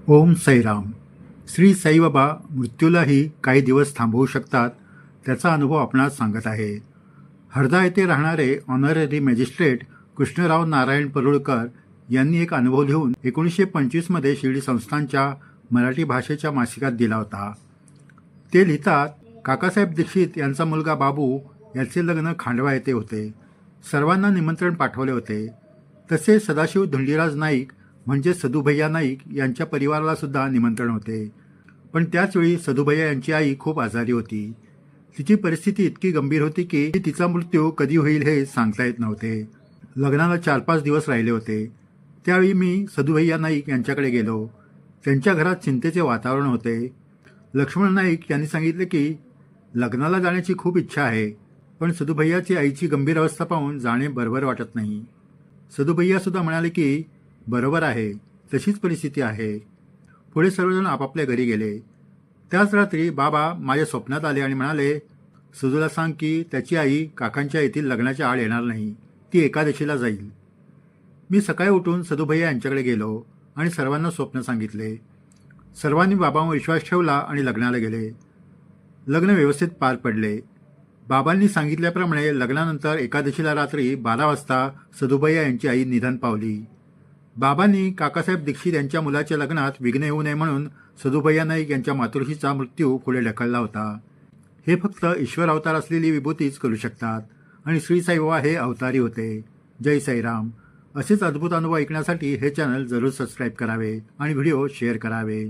ओम साईराम. श्री साईबाबा मृत्यूलाही काही दिवस थांबवू शकतात, त्याचा अनुभव आपणास सांगत आहे. हरदा येथे राहणारे ऑनररी मॅजिस्ट्रेट कृष्णराव नारायण परुळकर यांनी एक अनुभव लिहून 1925मध्ये शिर्डी संस्थानच्या मराठी भाषेच्या मासिकात दिला होता. ते लिहितात, काकासाहेब दीक्षित यांचा मुलगा बाबू याचे लग्न खांडवा येथे होते. सर्वांना निमंत्रण पाठवले होते. तसे सदाशिव धुंडीराज नाईक म्हणजे सदुभैया नाईक यांच्या परिवाराला सुद्धा निमंत्रण होते. पण त्याचवेळी सदुभैया यांची आई खूप आजारी होती. तिची परिस्थिती इतकी गंभीर होती की तिचा मृत्यू कधी होईल हे सांगता येत नव्हते. लग्नाला 4-5 दिवस राहिले होते. त्यावेळी मी सदुभैया नाईक यांच्याकडे गेलो. त्यांच्या घरात चिंतेचे वातावरण होते. लक्ष्मण नाईक यांनी सांगितले की लग्नाला जाण्याची खूप इच्छा आहे, पण सदुभैयाची आईची गंभीर अवस्था पाहून जाणे बरोबर वाटत नाही. सदुभैया सुद्धा म्हणाले की बरोबर आहे, तशीच परिस्थिती आहे. पुढे सर्वजण आपापल्या घरी गेले. त्याच रात्री बाबा माझ्या स्वप्नात आले आणि म्हणाले, सदूला सांग की त्याची आई काकांच्या येथील लग्नाच्या आड येणार नाही, ती एकादशीला जाईल. मी सकाळी उठून सदुभैया यांच्याकडे गेलो आणि सर्वांना स्वप्न सांगितले. सर्वांनी बाबांवर विश्वास ठेवला आणि लग्नाला गेले. लग्न व्यवस्थित पार पडले. बाबांनी सांगितल्याप्रमाणे लग्नानंतर एकादशीला रात्री 12 वाजता सदुभैया यांची आई निधन पावली. बाबांनी काकासाहेब दीक्षित यांच्या मुलाच्या लग्नात विघ्न येऊ नये म्हणून सदुभैया नाईक यांच्या मातृश्रीचा मृत्यू पुढे ढकलला होता. हे फक्त ईश्वर अवतार असलेली विभूतीच करू शकतात आणि श्री साईबाबा हे अवतारी होते. जय साईराम. असेच अद्भुत अनुभव ऐकण्यासाठी हे चॅनल जरूर सबस्क्राईब करावे आणि व्हिडिओ शेअर करावे.